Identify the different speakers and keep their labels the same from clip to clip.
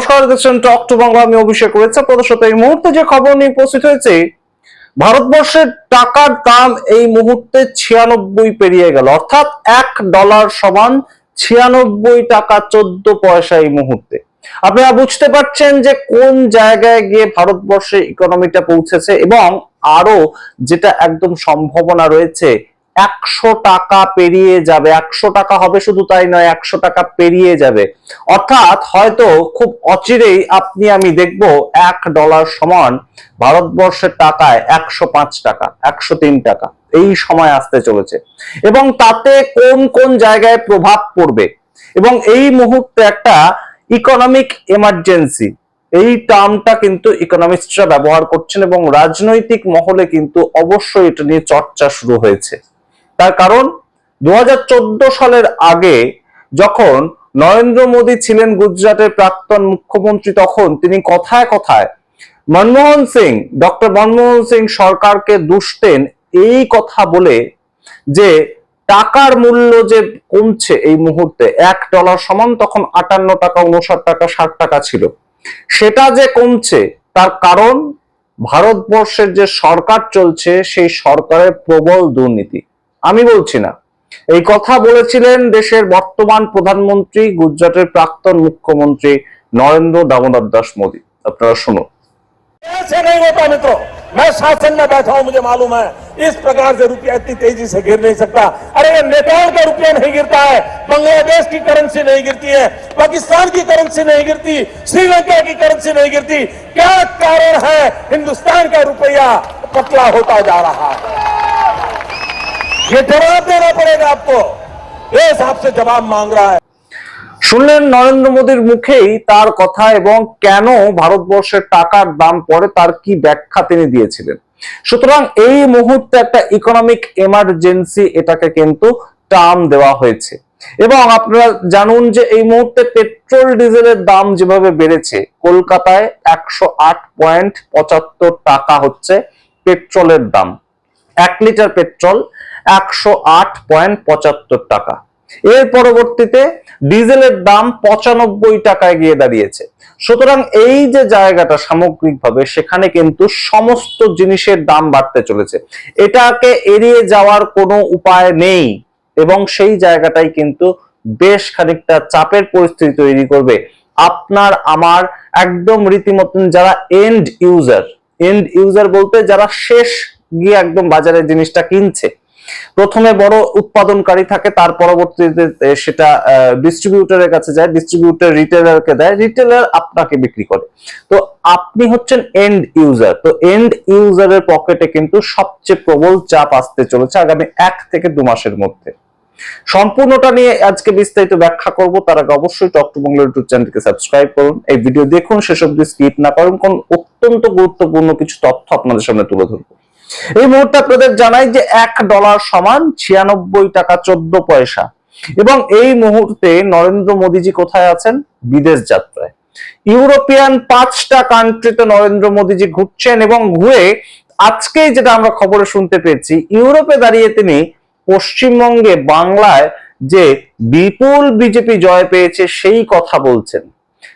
Speaker 1: নমস্কার, দেখছেন talk to Bangla. আমি অভিষেক রয়েছে আপনাদের সাথে। এই মুহূর্তে যে খবর নিয়ে উপস্থিত হয়েছে, ভারতবর্ষের টাকার দাম এই মুহূর্তে 96 পেরিয়ে গেল, অর্থাৎ $1 সমান 96 টাকা 14 পয়সা এই মুহূর্তে। আপনারা বুঝতে পারছেন যে কোন জায়গায় গিয়ে ভারতবর্ষের ইকোনমিটা পৌঁছেছে, এবং আরো যেটা একদম সম্ভাবনা রয়েছে 100 টাকা পেরিয়ে যাবে। 100 টাকা হবে, শুধু তাই নয়, 100 টাকা পেরিয়ে যাবে। অর্থাৎ হয়তো খুব অচিরেই আপনি আমি দেখব $1 সমান ভারতবর্ষের টাকায় 105 টাকা, 103 টাকা এই সময় আসতে চলেছে। এবং তাতে কোন কোন জায়গায় প্রভাব পড়বে, এবং এই মুহূর্তে একটা ইকোনমিক এমার্জেন্সি, এই টার্মটা কিন্তু ইকোনমিস্টরা ব্যবহার করছেন, এবং রাজনৈতিক মহলে কিন্তু অবশ্যই এটা নিয়ে চর্চা শুরু হয়েছে। তার কারণ 2014 সালের আগে যখন নরেন্দ্র মোদী ছিলেন গুজরাটের প্রাক্তন মুখ্যমন্ত্রী, তখন তিনি কথায় কথায় ডক্টর মনমোহন সিং সরকারকে দুষতেন এই কথা বলে যে টাকার মূল্য যে কমছে এই মুহূর্তে, $1 সমান তখন 58 টাকা, 59 টাকা, 60 টাকা ছিল, সেটা যে কমছে তার কারণ ভারতবর্ষের যে সরকার চলছে সেই সরকারের প্রবল দুর্নীতি। আমি বলছি না, এই কথা বলেছিলেন দেশের বর্তমান প্রধানমন্ত্রী, গুজরাটের প্রাক্তন মুখ্যমন্ত্রী নরেন্দ্র দামোদর দাস মোদী। আপনারা শুনুন।
Speaker 2: ऐसे नहीं होता मित्रों, मैं शासन में बैठा हूं, मुझे मालूम है इस प्रकार से रुपया इतनी तेजी से गिर नहीं सकता। अरे ये नेपाल का रुपया नहीं गिरता है, बांग्लादेश की करेंसी नहीं गिरती है, पाकिस्तान की करेंसी नहीं गिरती, श्रीलंका की करेंसी नहीं गिरती। क्या कारण है हिंदुस्तान का रुपया पतला होता जा रहा है? ये जवाब देना पड़ेगा आपको, देश आपसे जवाब मांग रहा है।
Speaker 1: শুনলেন নরেন্দ্র মোদীর মুখেই তার কথা, এবং কেন ভারতবর্ষের টাকার দাম পড়ে তার কি ব্যাখ্যা তিনি দিয়েছিলেন। সুতরাং এই মুহূর্তে একটা ইকোনমিক এমার্জেন্সি এটাকে কিন্তু টার্ম দেওয়া হয়েছে। এবং আপনারা জানুন যে এই মুহূর্তে পেট্রোল ডিজেলের দাম যেভাবে বেড়েছে, কলকাতায় 108.75 টাকা হচ্ছে পেট্রোলের দাম। 1 লিটার পেট্রোল 108.75 টাকা। এর পরবর্তীতে ডিজেলের দাম 95 টাকায় গিয়ে দাঁড়িয়েছে। সুতরাং এই যে জায়গাটা সামগ্রিকভাবে, সেখানে কিন্তু সমস্ত জিনিসের দাম বাড়তে চলেছে, এটাকে এড়িয়ে যাওয়ার কোনো উপায় নেই, এবং সেই জায়গাটাই কিন্তু বেশ খানিকটা চাপের পরিস্থিতি তৈরি করবে আপনার আমার, একদম রীতিমতন যারা এন্ড ইউজার বলতে যারা শেষ গিয়ে একদম বাজারে জিনিসটা কিনছে। প্রথমে বড় উৎপাদনকারী থাকে, তার পরবর্তীতে সেটা ডিস্ট্রিবিউটরের কাছে যায়, ডিস্ট্রিবিউটর রিটেলারকে দেয়, রিটেলার আপনাকে বিক্রি করে। তো আপনি হচ্ছেন এন্ড ইউজার। তো এন্ড ইউজারের পকেটে কিন্তু সবচেয়ে প্রবল চাপ আসতে চলেছে আগামী 1 থেকে 2 মাসের মধ্যে। সম্পূর্ণটা নিয়ে আজকে বিস্তারিত ব্যাখ্যা করব। তার আগে অবশ্যই টক টু বাংলা ইউটিউব চ্যানেলকে সাবস্ক্রাইব করুন, এই ভিডিও দেখুন, শেষ অবধি স্কিপ না করুন, কোন অত্যন্ত গুরুত্বপূর্ণ কিছু তথ্য আপনাদের সামনে তুলে ধরবো। এই মুহূর্তে আপনাদের জানাই যে $1 সমান 96 টাকা 14 পয়সা। এবং এই মুহূর্তে নরেন্দ্র মোদীজি কোথায় আছেন? বিদেশ যাত্রায়। ইউরোপিয়ান 5টা কান্ট্রিতে নরেন্দ্র মোদীজি ঘুরছেন, এবং ঘুরে আজকেই যেটা আমরা খবরে শুনতে পেয়েছি, ইউরোপে দাঁড়িয়ে তিনি পশ্চিমবঙ্গে, বাংলায় যে বিপুল বিজেপি জয় পেয়েছে সেই কথা বলছেন।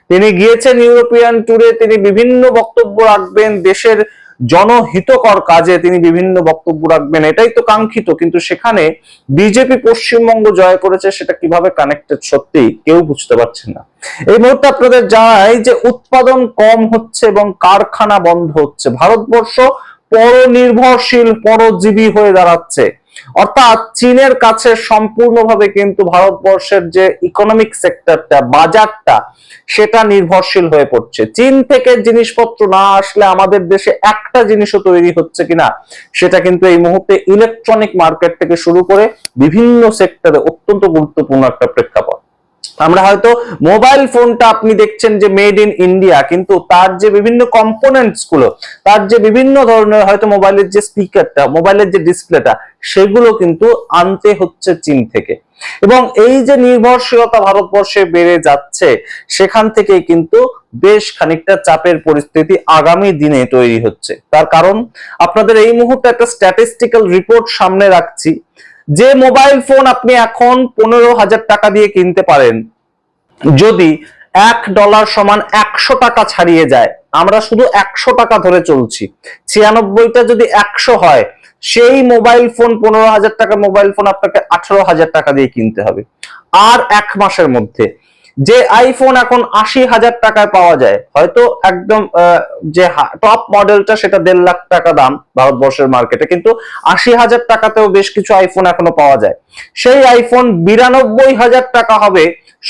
Speaker 1: তিনি গিয়েছেন ইউরোপিয়ান ট্যুরে, তিনি বিভিন্ন বক্তব্য রাখবেন, দেশের জনহিতকর কাজে তিনি বিভিন্ন বক্তব্য রাখবেন, এটাই তো কাঙ্ক্ষিত। কিন্তু সেখানে বিজেপি পশ্চিমবঙ্গ জয় করেছে, সেটা কিভাবে কানেক্টেড সত্যি কেউ বুঝতে পারছে না। এই মুহূর্তে আপনাদের জানাই যে উৎপাদন কম হচ্ছে এবং কারখানা বন্ধ হচ্ছে। ভারতবর্ষ পরনির্ভরশীল, পরজীবী হয়ে দাঁড়াচ্ছে। অর্থাৎ চীনের কাছে সম্পূর্ণভাবে কিন্তু ভারতবর্ষের যে ইকোনমিক সেক্টরটা, বাজারটা, সেটা নির্ভরশীল হয়ে পড়ছে। চীন থেকে জিনিসপত্র না আসলে আমাদের দেশে একটা জিনিসও তৈরি হচ্ছে কিনা, সেটা কিন্তু এই মুহূর্তে ইলেকট্রনিক মার্কেট থেকে শুরু করে বিভিন্ন সেক্টরে অত্যন্ত গুরুত্বপূর্ণ একটা প্রেক্ষাপট। আমরা হয়তো মোবাইল ফোনটা আপনি দেখছেন যে মেড ইন ইন্ডিয়া, কিন্তু তার যে বিভিন্ন কম্পোনেন্টস গুলো, তার যে বিভিন্ন ধরনের, হয়তো মোবাইলের যে স্পিকারটা, মোবাইলের যে ডিসপ্লেটা, সেগুলো কিন্তু আনতে হচ্ছে চীন থেকে। এবং এই যে নির্ভরশীলতা ভারতবর্ষে বেড়ে যাচ্ছে, সেখান থেকে কিন্তু বেশ খানিকটা চাপের পরিস্থিতি আগামী দিনে তৈরি হচ্ছে। তার কারণ আপনাদের এই মুহূর্তে একটা স্ট্যাটিস্টিক্যাল রিপোর্ট সামনে রাখছি, যে মোবাইল ফোন আপনি এখন 15,000 টাকা দিয়ে কিনতে পারেন, যদি $1 সমান 100 টাকা ছাড়িয়ে যায়, আমরা শুধু 100 টাকা ধরে চলছি, 96টা যদি 100 হয়, সেই মোবাইল ফোন 15,000 টাকা মোবাইল ফোন আপনাকে 18,000 টাকা দিয়ে কিনতে হবে। আর 1 মাসের মধ্যে যে আইফোন এখন 80,000 টাকায় পাওয়া যায়, হয়তো একদম যে টপ মডেলটা সেটা 1.5 লাখ টাকা দাম ভারতবর্ষের মার্কেটে, কিন্তু 80,000 টাকাতেও বেশ কিছু আইফোন এখনো পাওয়া যায়। সেই আইফোন 92,000 টাকা হবে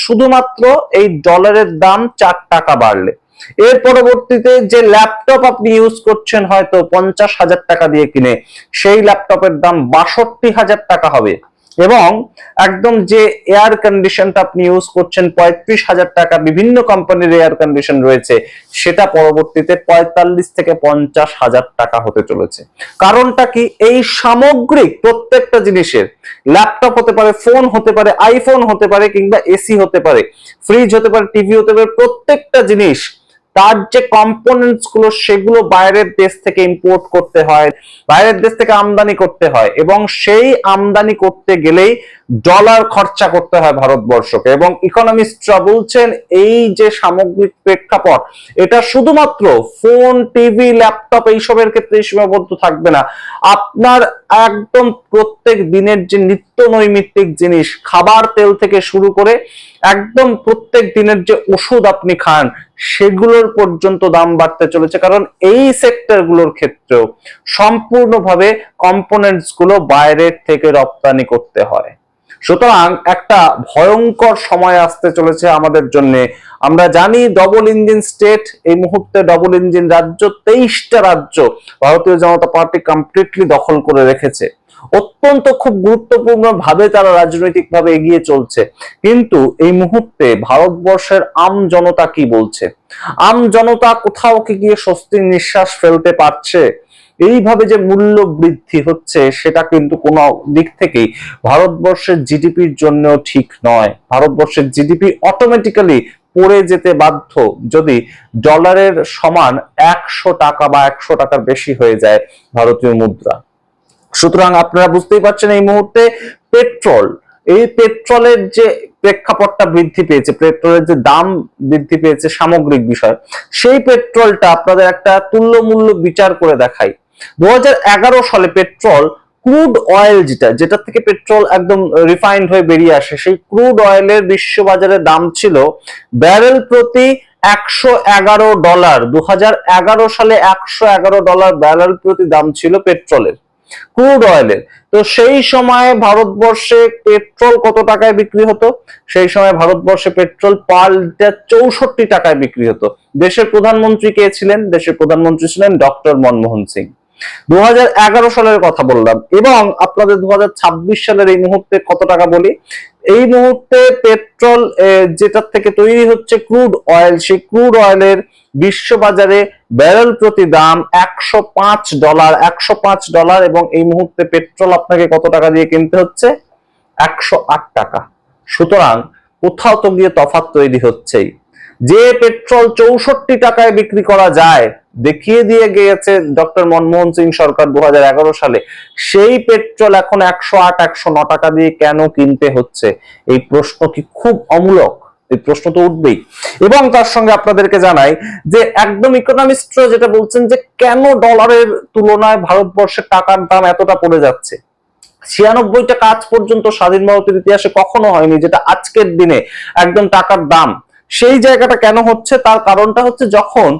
Speaker 1: শুধুমাত্র এই ডলারের দাম 4 টাকা বাড়লে। এর পরবর্তীতে যে ল্যাপটপ আপনি ইউজ করছেন হয়তো 50,000 টাকা দিয়ে কিনে, সেই ল্যাপটপের দাম 62,000 টাকা হবে। এবং একদম যে এয়ার কন্ডিশনটা আপনি ইউজ করছেন 35,000 টাকা, বিভিন্ন কোম্পানির এয়ার কন্ডিশন রয়েছে, সেটা পরবর্তীতে 45 থেকে 50,000 টাকা হতে চলেছে। কারণটা কি? এই সামগ্রিক প্রত্যেকটা জিনিসের, ল্যাপটপ হতে পারে, ফোন হতে পারে, আইফোন হতে পারে, কিংবা এসি হতে পারে, ফ্রিজ হতে পারে, টিভি হতে পারে, প্রত্যেকটা জিনিস তার যে কম্পোনেন্টস গুলো সেগুলো বাইরের দেশ থেকে ইম্পোর্ট করতে হয়, বাইরের দেশ থেকে আমদানি করতে হয়, এবং সেই আমদানি করতে গেলেই ডলার খরচা করতে হয় ভারতবর্ষকে। এবং ইকোনমিস্টরা বলছেন এই যে সামগ্রিক প্রেক্ষাপট, এটা শুধুমাত্র ফোন, টিভি, ল্যাপটপ এইসবের ক্ষেত্রে সীমাবদ্ধ থাকবে না। আপনার একদম প্রত্যেক দিনের যে নিত্য নৈমিত্তিক জিনিস, খাবার তেল থেকে শুরু করে একদম প্রত্যেক দিনের যে ওষুধ আপনি খান, সেগুলোর পর্যন্ত দাম বাড়তে চলেছে। কারণ এই সেক্টর গুলোর ক্ষেত্রেও সম্পূর্ণভাবে কম্পোনেন্টস গুলো বাইরের থেকে রপ্তানি করতে হয়। সুতরাং একটা ভয়ঙ্কর সময় আসতে চলেছে আমাদের জন্য। আমরা জানি ডবল ইঞ্জিন স্টেট, এই মুহূর্তে ডবল ইঞ্জিন রাজ্য, 23টা রাজ্য ভারতীয় জনতা পার্টি কমপ্লিটলি দখল করে রেখেছে। অত্যন্ত খুব গুরুত্বপূর্ণ ভাবে তারা রাজনৈতিক ভাবে এগিয়ে চলছে। কিন্তু এই মুহূর্তে ভারতবর্ষের আম জনতা কি বলছে? আম জনতা কোথাও কি গিয়ে স্বস্তির নিঃশ্বাস ফেলতে পারছে? এইভাবে যে মূল্য বৃদ্ধি হচ্ছে, সেটা কিন্তু কোনো দিক থেকেই ভারতবর্ষের জিডিপির জন্য ঠিক নয়। ভারতবর্ষের জিডিপি অটোমেটিক্যালি পড়ে যেতে বাধ্য যদি ডলারের সমান 100 টাকা বা 100 টাকার বেশি হয়ে যায় ভারতীয় মুদ্রা। সুতরাং আপনারা বুঝতেই পারছেন এই মুহূর্তে পেট্রোল, এই পেট্রোলের যে প্রেক্ষাপটটা বৃদ্ধি পেয়েছে, পেট্রোলের যে দাম বৃদ্ধি পেয়েছে সামগ্রিক বিষয়, সেই পেট্রোলটা আপনাদের একটা তুল্য মূল্য বিচার করে দেখাই। 2011 সালে পেট্রোল, ক্রুড অয়েল যেটা থেকে পেট্রোল একদম রিফাইন্ড হয়ে বেরিয়ে আসে, সেই ক্রুড অয়েলের বিশ্ববাজারে দাম ছিল ব্যারেল প্রতি $111। 2011 সালে $111 ব্যারেল প্রতি দাম ছিল পেট্রোলের, ক্রুড অয়েলের। তো সেই সময় ভারতবর্ষে পেট্রোল কত টাকায় বিক্রি হতো? সেই সময় ভারতবর্ষে পেট্রোল পার লিটার 64 টাকায় বিক্রি হতো। দেশের প্রধানমন্ত্রী কে ছিলেন? দেশের প্রধানমন্ত্রী ছিলেন ডক্টর মনমোহন সিং। 2011 সালের কথা বললাম, এবং আপনাদের 2026 সালের এই মুহূর্তে কত টাকা বলি। এই মুহূর্তে পেট্রোল যেটা থেকে তৈরি হচ্ছে ক্রুড অয়েল, সেই ক্রুড অয়েলের বিশ্ববাজারে ব্যারেল প্রতি দাম $105, $105। এবং এই মুহূর্তে পেট্রোল আপনাকে কত টাকা দিয়ে কিনতে হচ্ছে? 108 টাকা। সুতরাং কোথাও তো গিয়ে তফাৎ তৈরি হচ্ছেই। যে পেট্রোল 64 টাকায় বিক্রি করা যায়, দেখিয়ে দিয়ে গিয়েছে ডক্টর মনমোহন সিং সরকার 2011 সালে, সেই পেট্রোল এখন 108, 109 টাকা দিয়ে কেন কিনতে হচ্ছে? এই প্রশ্ন কি খুব অমূলক? এই প্রশ্ন তো উঠবেই। এবং তার সঙ্গে আপনাদেরকে জানাই যে একদম ইকোনমিস্টরা যেটা বলছেন যে কেন ডলারের তুলনায় ভারতবর্ষের টাকার দাম এতটা পড়ে যাচ্ছে। 96টা কাজ পর্যন্ত স্বাধীন ভারতের ইতিহাসে কখনো হয়নি যেটা আজকের দিনে একদম টাকার দাম। সেই জায়গাটা কেন হচ্ছে? তার কারণটা হচ্ছে যখন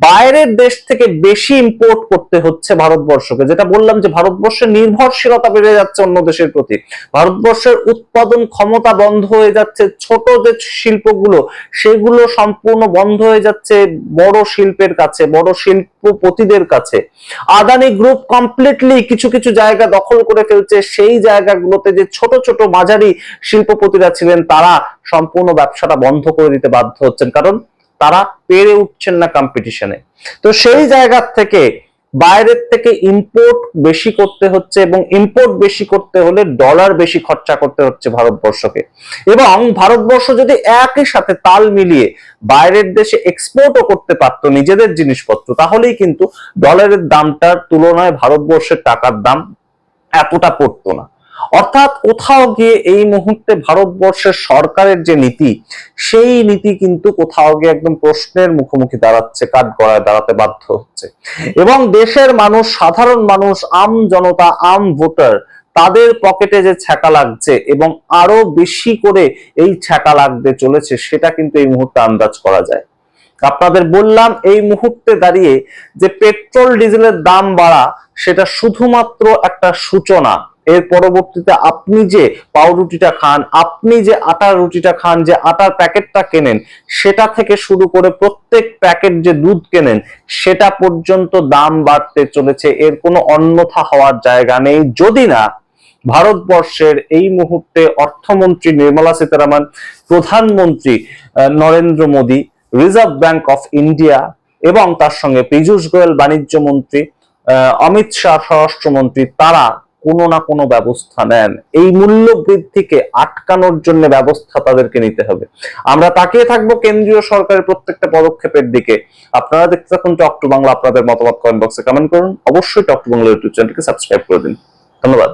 Speaker 1: বাইরের দেশ থেকে বেশি ইম্পোর্ট করতে হচ্ছে ভারতবর্ষকে, যেটা বললাম যে ভারতবর্ষের নির্ভরশীলতা বেড়ে যাচ্ছে অন্য দেশের প্রতি, ভারতবর্ষের উৎপাদন ক্ষমতা বন্ধ হয়ে যাচ্ছে, ছোট যে শিল্পগুলো সেগুলো সম্পূর্ণ বন্ধ হয়ে যাচ্ছে বড় শিল্পের কাছে, বড় শিল্পপতিদের কাছে। আদানি গ্রুপ কমপ্লিটলি কিছু কিছু জায়গা দখল করে ফেলছে, সেই জায়গাগুলোতে যে ছোট ছোট মাঝারি শিল্পপতিরা ছিলেন তারা সম্পূর্ণ ব্যবসাটা বন্ধ করে দিতে বাধ্য হচ্ছেন, কারণ তারা পেরে উঠছেন না কম্পিটিশনে। তো সেই জায়গা থেকে বাইরের থেকে ইম্পোর্ট বেশি করতে হচ্ছে, এবং ইম্পোর্ট বেশি করতে হলে ডলার বেশি খরচা করতে হচ্ছে ভারতবর্ষকে। এবং ভারতবর্ষ যদি একই সাথে তাল মিলিয়ে বাইরের দেশে এক্সপোর্টও করতে পারতো নিজেদের জিনিসপত্র, তাহলেই কিন্তু ডলারের দামটার তুলনায় ভারতবর্ষের টাকার দাম এতটা পড়তো না। অর্থাৎ কোথাও গিয়ে এই মুহূর্তে ভারতবর্ষের সরকারের যে নীতি, সেই নীতি কিন্তু কোথাও গিয়ে একদম প্রশ্নের মুখোমুখি দাঁড়াচ্ছে, কাঠগড়ায় দাঁড়াতে বাধ্য হচ্ছে। এবং দেশের মানুষ, সাধারণ মানুষ, আম জনতা, আম ভোটার, তাদের পকেটে যে ছ্যাঁকা লাগছে এবং আরো বেশি করে এই ছ্যাঁকা লাগতে চলেছে, সেটা কিন্তু এই মুহূর্তে আন্দাজ করা যায়। আপনাদের বললাম এই মুহূর্তে দাঁড়িয়ে যে পেট্রোল ডিজেলের দাম বাড়া, সেটা শুধুমাত্র একটা সূচনা। এর পরবর্তীতে আপনি যে পাউরুটিটা খান, আপনি যে আটার রুটিটা খান, যে আটার প্যাকেটটা কেনেন, সেটা থেকে শুরু করে প্রত্যেক প্যাকেট যে দুধ কেনেন, সেটা পর্যন্ত দাম বাড়তে চলেছে। এর কোনো অন্যথা হওয়ার জায়গা নেই, যদি না ভারতবর্ষের এই মুহূর্তে অর্থমন্ত্রী নির্মলা সীতারামন, প্রধানমন্ত্রী Narendra Modi, reserve bank of India এবং তার সঙ্গে পীযূষ গোয়েল বাণিজ্য মন্ত্রী, অমিত শাহ স্বরাষ্ট্রমন্ত্রী, তারা কোনো না কোনো ব্যবস্থা নেন। এই মূল্য বৃদ্ধিকে আটকানোর জন্য ব্যবস্থা তাদেরকে নিতে হবে। আমরা তাকিয়ে থাকবো কেন্দ্রীয় সরকারের প্রত্যেকটা পদক্ষেপের দিকে। আপনারা দেখতে থাকুন টক টু বাংলা। আপনাদের মতামত কমেন্ট বক্সে কমেন্ট করুন। অবশ্যই টক টু বাংলা ইউটিউব চ্যানেলকে সাবস্ক্রাইব করে দিন। ধন্যবাদ।